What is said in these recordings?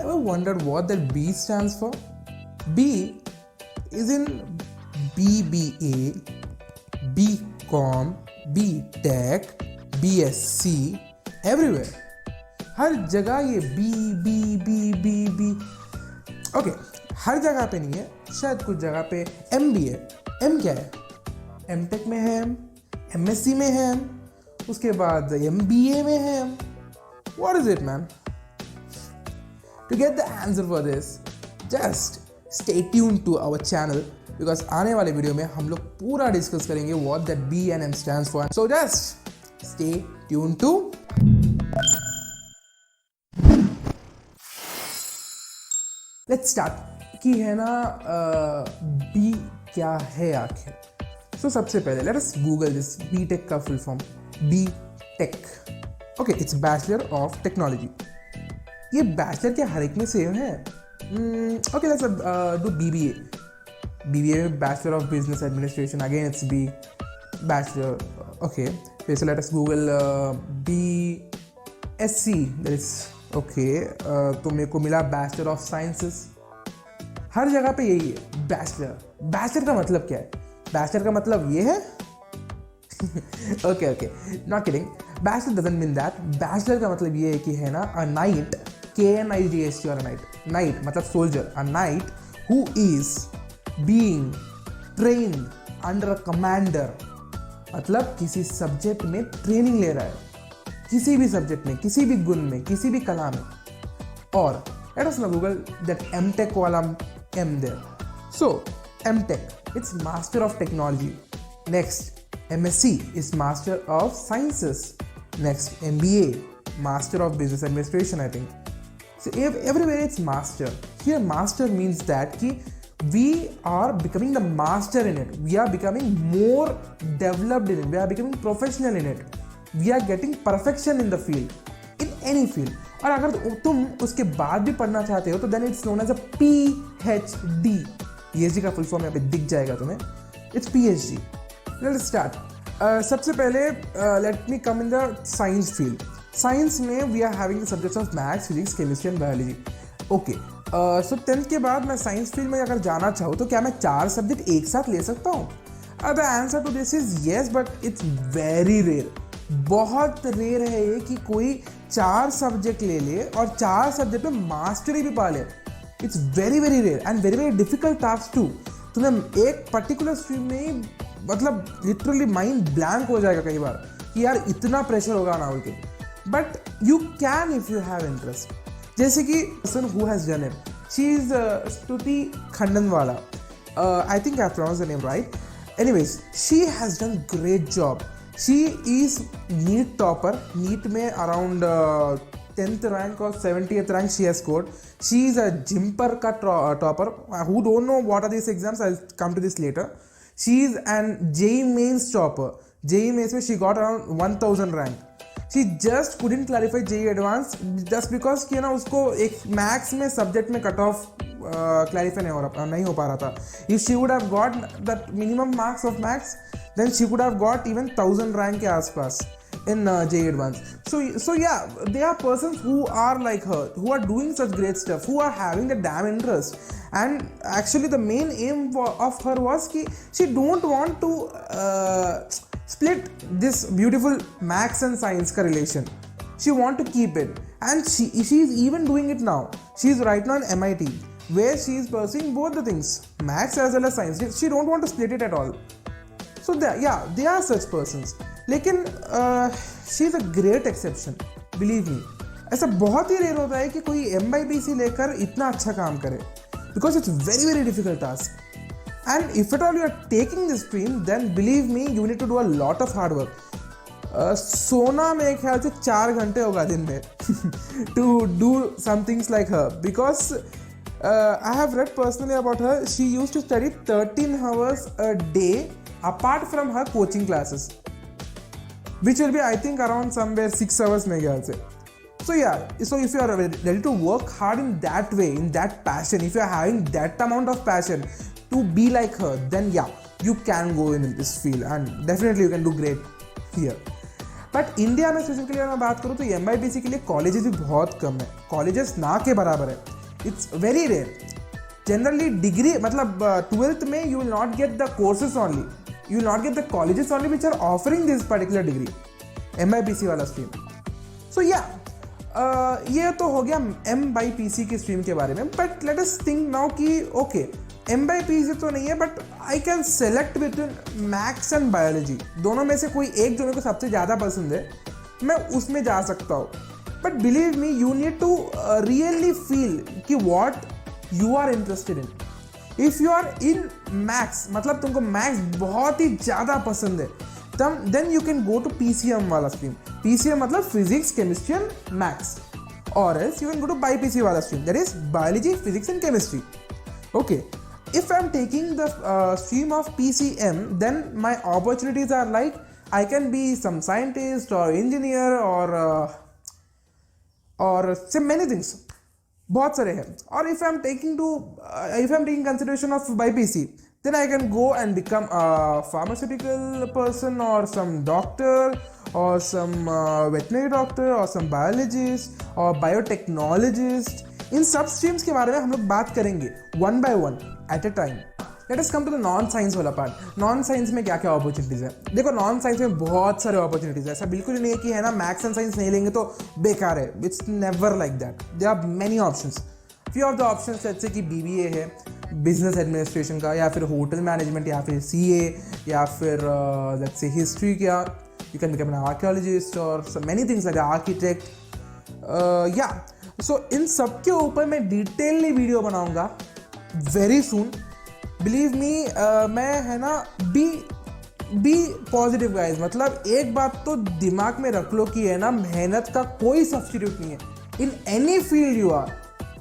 ever wondered what that B stands for? B is in BBA, BCom, BTech, BSc, everywhere. हर जगह ये B B B B B. Okay, हर जगह पे नहीं है, शायद कुछ जगह पे M भी है. M क्या है? M.Tech में है M, MSc में है M, उसके बाद MBA में है M. What is it, man? To get the answer for this, just stay tuned to our channel because आने वाले वीडियो में हम लोग पूरा डिस्कस करेंगे what that B and M stands for. So just stay tuned to. Let's start. कि है ना B क्या है आखिर? So सबसे पहले let us Google this B.Tech का full form. B.Tech. Okay, it's Bachelor of Technology. ये बैचलर के हर एक में सेम है. Okay, let's do BBA. BBA में Bachelor of Business Administration. Again, it's B. Bachelor. Okay. So let us Google BSc. That is okay. तो मेरे को मिला Bachelor of Sciences. हर जगह पे यही है बैचलर. बैचलर का मतलब क्या है? बैचलर का मतलब ये है. Okay, not kidding. Bachelor doesn't mean that. Bachelor का मतलब ये है कि है ना a knight, KNIGHT or a knight. Knight मतलब soldier. A knight who is being trained under a commander. मतलब किसी सब्जेक्ट में ट्रेनिंग ले रहा है, किसी भी सब्जेक्ट में, किसी भी गुण में, किसी भी कला में. और let us now Google that M.Tech वाला M there. So M.Tech, it's Master of Technology. Next, MSc is Master of Sciences. Next, MBA, Master of Business Administration, I think. So everywhere it's Master. Here Master means that ki we are becoming the master in it. We are becoming more developed in it. We are becoming professional in it. We are getting perfection in the field, in any field. और अगर तुम उसके बाद भी पढ़ना चाहते हो तो then it's known as a PhD. PhD का फुल फॉर्म यहाँ पे दिख जाएगा तुम्हें. It's PhD. Let's start. सबसे पहले let me come in the science field. Science में we are having the subjects of maths, physics, chemistry and biology. Okay. So 10th के बाद मैं साइंस फील्ड में अगर जाना चाहूँ तो क्या मैं 4 सब्जेक्ट एक साथ ले सकता हूँ? The answer to this is yes, but it's very rare. बहुत रेयर है ये कि कोई 4 सब्जेक्ट ले ले और 4 सब्जेक्ट में मास्टरी भी पा ले. It's very very rare and very very difficult task too. तुम्हें एक पर्टिकुलर स्ट्रीम में मतलब लिटरली माइंड ब्लैंक हो जाएगा कई बार कि यार इतना प्रेशर होगा ना बोल के. But you can if you have interest. जैसे कि person who has done it, she is Stuti Khandanwala. I think I pronounce the name right. Anyways, she has done great job. She is NEET topper. NEET में around 10th rank और 70th rank she has scored. She is a JIPMER का topper. Who don't know what are this exams, I will come to this letter. She is an JEE Mains topper. JEE Mains में she got around 1000 rank. She just couldn't clarify JEE Advanced just because कि ना उसको एक maths में subject में cut off clarify नहीं हो पा रहा था. If she would have got that minimum marks of maths, then she could have got even 1000 rank के आसपास in JEE Advanced. So yeah, there are persons who are like her, who are doing such great stuff, who are having the damn interest. And actually the main aim of her was कि she don't want to split this beautiful maths and science का relation. She want to keep it, and she is even doing it now. She is right now in MIT where she is pursuing both the things, maths as well as science. She don't want to split it at all. So there are such persons. लेकिन she is a great exception, believe me. ऐसा बहुत ही rare होता है कि कोई MBBC लेकर इतना अच्छा काम करे. Because it's very very difficult task. And if at all you are taking this stream, then believe me, you need to do a lot of hard work. सोना मेरे ख्याल से 4 घंटे होगा दिन में to do some things like her. Because I have read personally about her. She used to study 13 hours a day apart from her coaching classes, which will be I think around somewhere 6 hours मेरे ख्याल से. So if you are ready to work hard in that way, in that passion, if you are having that amount of passion to be like her, then you can go in this field and definitely you can do great here. But India में specifically अगर मैं बात करूँ तो MIBC के लिए colleges भी बहुत कम है. कॉलेजेस ना के बराबर है. It's very rare. Generally degree मतलब 12th में you will not get the courses only, you will not get the colleges only which are offering this particular degree, MYPC वाला स्ट्रीम. सो या ये तो हो गया MYPC की स्ट्रीम के बारे में. But let us think now कि ओके MYPC तो नहीं है but I can select between maths and biology. दोनों में से कोई एक जो मेरे को सबसे ज़्यादा पसंद है मैं उसमें जा सकता हूँ. But believe me you need to really feel कि what you are interested in. If you are in maths मतलब तुमको मैथ्स बहुत ही ज़्यादा पसंद है तब then you can go to PCM वाला स्ट्रीम. PCM मतलब फिजिक्स केमिस्ट्री एंड मैथ्स. और else you can go to BIPC वाला stream, that is biology, physics and chemistry. Okay, if I'm taking the stream of PCM, then my opportunities are like I can be some scientist or engineer or say many things. बहुत सारे हैं. और if I'm taking consideration of BIPC, then I can go and become a pharmaceutical person or some doctor or some veterinary doctor or some biologist or biotechnologist. इन सब streams के बारे में हम लोग बात करेंगे one by one at a time. Let us come to the non science वाला part. Non science में क्या क्या अपॉर्चुनिटीज़ है. देखो नॉन साइंस में बहुत सारे अपॉर्चुनिटीज़ है. ऐसा बिल्कुल नहीं है कि है ना मैथ्स एंड साइंस नहीं लेंगे तो बेकार है. It's never like that. There are many options. Few of the options जैसे कि BBA है बिजनेस एडमिनिस्ट्रेशन का, या फिर होटल मैनेजमेंट, या फिर CA, या फिर लेट्स से हिस्ट्री का. You can become an archaeologist और मैनी थिंग्स लाइक आर्किटेक्ट. या सो इन सब के ऊपर मैं डिटेलली वीडियो बनाऊंगा वेरी सून. बिलीव मी मैं है ना बी पॉजिटिव गाइज. मतलब एक बात तो दिमाग में रख लो कि है ना मेहनत का कोई सब्स्टिट्यूट नहीं है. In any field you are,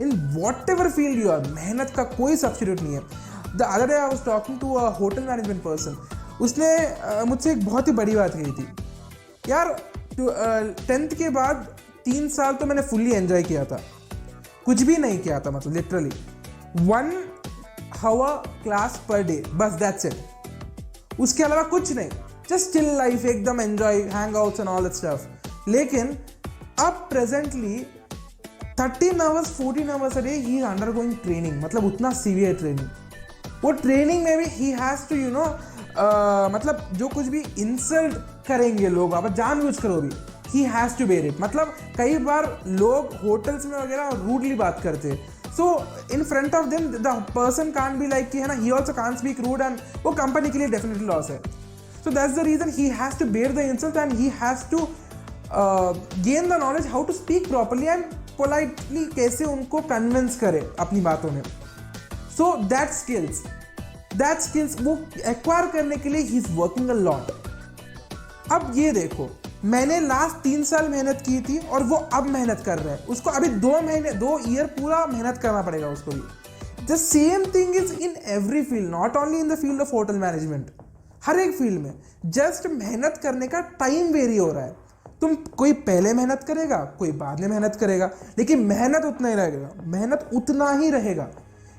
in whatever field you are, मेहनत का कोई सब्स्टिट्यूट नहीं है. The other day I was talking to a hotel management person. उसने मुझसे एक बहुत ही बड़ी बात कही थी. यार 10th के बाद 3 साल तो मैंने फुल्ली एंजॉय किया था, कुछ भी नहीं किया था. मतलब literally 1 hour class per day, बस दैट्स इट. उसके अलावा कुछ नहीं. जस्ट चिल लाइफ, एकदम enjoy, hang outs and all that stuff. लेकिन अब presently 13 hours 14 hours a day he is undergoing training. मतलब उतना सीवियर ट्रेनिंग. वो ट्रेनिंग में भी ही हैज़ टू मतलब जो कुछ भी इंसल्ट करेंगे लोग, आप जानबूझ करो भी, he has to bear it. मतलब कई बार लोग होटल्स में वगैरह रूडली बात करते हैं. So in front of them the person can't be like कि है ना he also can't speak rude, and वो कंपनी के लिए डेफिनेटली लॉस है. So that's the reason he has to bear the insult and he has to gain the knowledge how to speak properly and politely कैसे उनको convince करे अपनी बातों में. सो दैट स्किल्स वो एक्वायर करने के लिए he is working a lot. अब ये देखो, मैंने लास्ट 3 साल मेहनत की थी और वो अब मेहनत कर रहा है. उसको अभी 2 ईयर पूरा मेहनत करना पड़ेगा उसको भी. The same thing is in every field, not only in the field of hotel management. हर एक फील्ड में जस्ट मेहनत करने का टाइम वेरी हो रहा है. तुम कोई पहले मेहनत करेगा, कोई बाद में मेहनत करेगा, लेकिन मेहनत उतना ही रहेगा.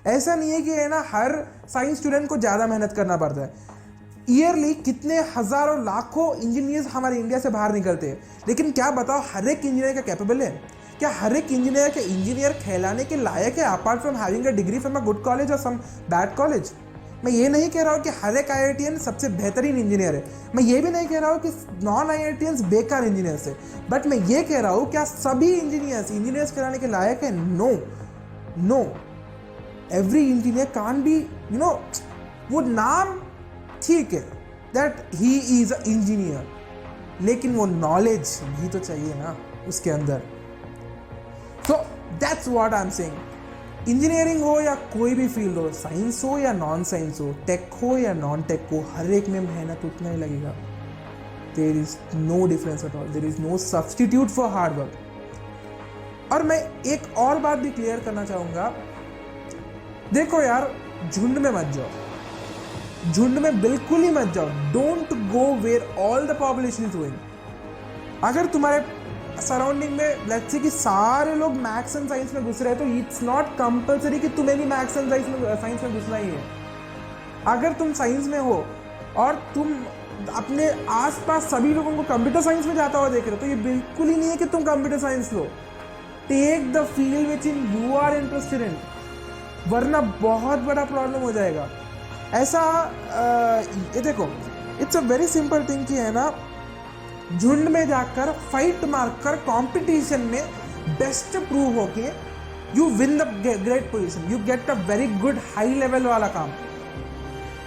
ऐसा नहीं है कि है ना हर साइंस स्टूडेंट को ज़्यादा मेहनत करना पड़ता है. ईयरली कितने हज़ारों लाखों इंजीनियर्स हमारे इंडिया से बाहर निकलते हैं, लेकिन क्या बताओ हर एक इंजीनियर क्या कैपेबल है? क्या हर एक इंजीनियर कहलाने के लायक है apart from having a degree from a good college और सम बैड कॉलेज? मैं ये नहीं कह रहा हूँ कि हर एक IITian सबसे बेहतरीन इंजीनियर है. मैं ये भी नहीं कह रहा हूँ कि नॉन IITians बेकार इंजीनियर्स है. बट मैं ये कह रहा हूँ क्या सभी इंजीनियर्स कहलाने के लायक है? No. Every engineer can be वो नाम ठीक है that he is a engineer, लेकिन वो नॉलेज भी तो चाहिए ना उसके अंदर. So that's what I am saying. Engineering हो या कोई भी फील्ड हो, साइंस हो या नॉन साइंस हो, टेक हो या नॉन टेक हो, हर एक में मेहनत उतना ही लगेगा. There is no difference at all. There is no substitute for hard work. और मैं एक और बात भी क्लियर करना चाहूँगा. देखो यार, झुंड में मत जाओ, झुंड में बिल्कुल ही मत जाओ. Don't go where all the population is going. अगर तुम्हारे सराउंडिंग में लेट्स से कि सारे लोग मैथ्स एंड साइंस में घुस रहे हैं, तो इट्स नॉट कंपल्सरी कि तुम्हें भी मैथ्स एंड साइंस में घुसना ही है. अगर तुम साइंस में हो और तुम अपने आसपास सभी लोगों को कंप्यूटर साइंस में जाता हुआ देख रहे हो, तो ये बिल्कुल ही नहीं है कि तुम कंप्यूटर साइंस लो. Take the field which in you are interested in, वरना बहुत बड़ा प्रॉब्लम हो जाएगा। ऐसा ये देखो, it's a very simple thing कि है ना, झुंड में जाकर फाइट मारकर कंपटीशन में बेस्ट प्रूव होके you win the great position, you get a very good high level वाला काम।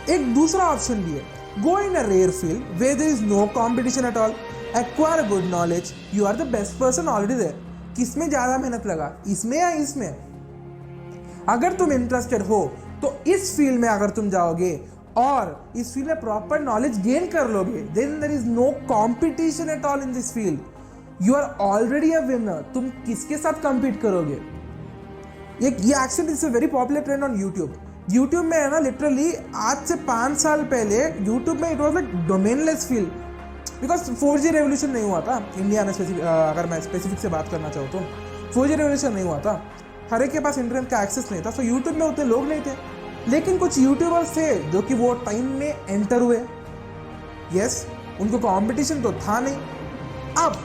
एक दूसरा ऑप्शन भी है, go in a rare field where there is no competition at all, acquire good knowledge, you are the best person already there. किसमें ज्यादा मेहनत लगा, इसमें या इसमें? अगर तुम इंटरेस्टेड हो तो इस फील्ड में अगर तुम जाओगे और इस फील्ड में प्रॉपर नॉलेज गेन कर लोगे, then there is no competition at all in this field, you are already a winner. तुम किसके साथ compete करोगे? ये actually it's a very popular trend on YouTube में है ना, लिटरली आज से 5 साल पहले यूट्यूब में it was like domainless field, because 4G revolution नहीं हुआ था इंडिया में। अगर मैं स्पेसिफिक से बात करना चाहूँ तो 4G रेवोल्यूशन नहीं हुआ था, हर एक के पास इंटरनेट का एक्सेस नहीं था, सो यूट्यूब में उतने लोग नहीं थे। लेकिन कुछ यूट्यूबर्स थे जो कि वो टाइम में एंटर हुए, यस, उनको कंपटीशन तो था नहीं, अब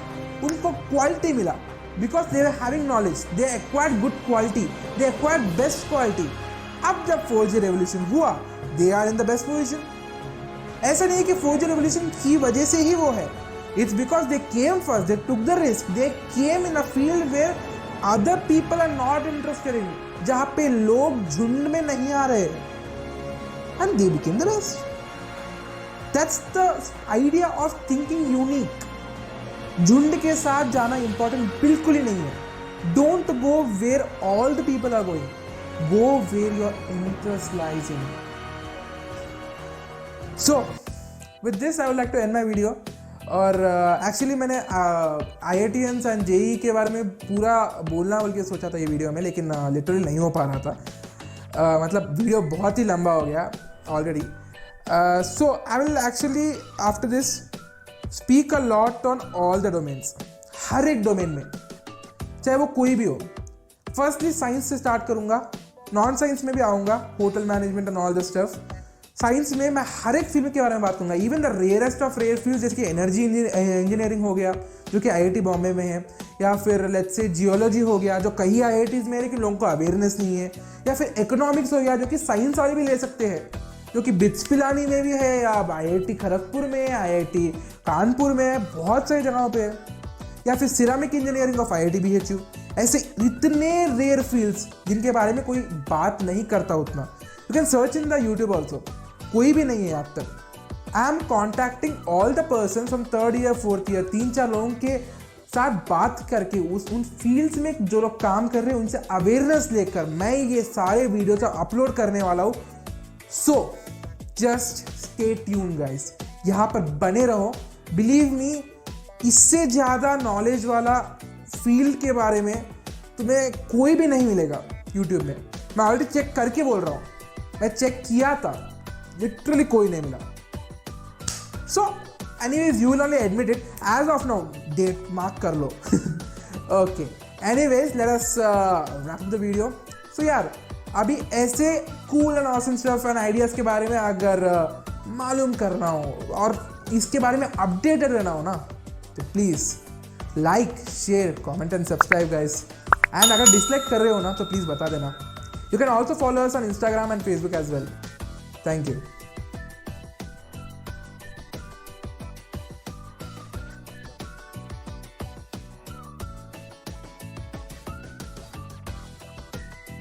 उनको क्वालिटी मिला because they are having knowledge, they acquired good quality, they acquired best quality. अब जब 4G रेवोल्यूशन हुआ, they are in the best position. ऐसा नहीं है कि 4G रेवोल्यूशन की वजह से ही वो है, it's because they came first, they took the risk, they came in a field where other people are not interested in, जहां पे लोग झुंड में नहीं आ रहे, and they became the best. That's the idea of thinking unique. झुंड के साथ जाना इंपॉर्टेंट बिल्कुल ही नहीं है। Don't go where all the people are going, go where your interest lies in. So with this I would like to end my video. और actually मैंने IITians एंड JEE के बारे में पूरा बोलना बोल के सोचा था ये वीडियो में, लेकिन लिटरली नहीं हो पा रहा था। मतलब वीडियो बहुत ही लंबा हो गया already. So I will actually after this speak a lot on all the domains, हर एक डोमेन में, चाहे वो कोई भी हो। फर्स्टली साइंस से स्टार्ट करूँगा, नॉन साइंस में भी आऊँगा, hotel management and all the stuff. Science में मैं हर एक फील्ड के बारे में बात करूँगा, even the rarest of rare field, जैसे कि एनर्जी इंजीनियरिंग हो गया जो कि IIT बॉम्बे में है, या फिर लेट्स से जियोलॉजी हो गया जो कई IITs में है लेकिन लोगों को अवेयरनेस नहीं है, या फिर इकोनॉमिक्स हो गया जो कि साइंस वाले भी ले सकते हैं, जो कि बिट्स पिलानी में भी है, या IIT खड़गपुर में, IIT कानपुर में, बहुत सारी जगहों पे है, या फिर ceramic engineering of IIT BHU। ऐसे इतने रेयर फील्ड्स जिनके बारे में कोई बात नहीं करता उतना। You can search in the YouTube also, कोई भी नहीं है अब तक। I am contacting all the person from 3rd year 4th year, 3-4 लोगों के साथ बात करके उन फील्ड्स में जो लोग काम कर रहे हैं उनसे अवेयरनेस लेकर मैं ये सारे वीडियो तो अपलोड करने वाला हूँ। So just stay tune guys, यहाँ पर बने रहो। बिलीव मी, इससे ज़्यादा नॉलेज वाला फील्ड के बारे में तुम्हें कोई भी नहीं मिलेगा यूट्यूब में। मैं ऑलरेडी चेक करके बोल रहा हूँ, मैं चेक किया था, लिटरली कोई नहीं मिला। So anyways you will only admit it as of now, date mark कर लो। Okay, anyways let us wrap the video. So यार, अभी ऐसे cool and awesome stuff and ideas के बारे में अगर मालूम करना हो और इसके बारे में अपडेटेड रहना हो ना, तो please like, share, comment and subscribe guys. And अगर डिसलाइक कर रहे हो ना तो प्लीज़ बता देना। You can also follow us on Instagram and Facebook as well. Thank you.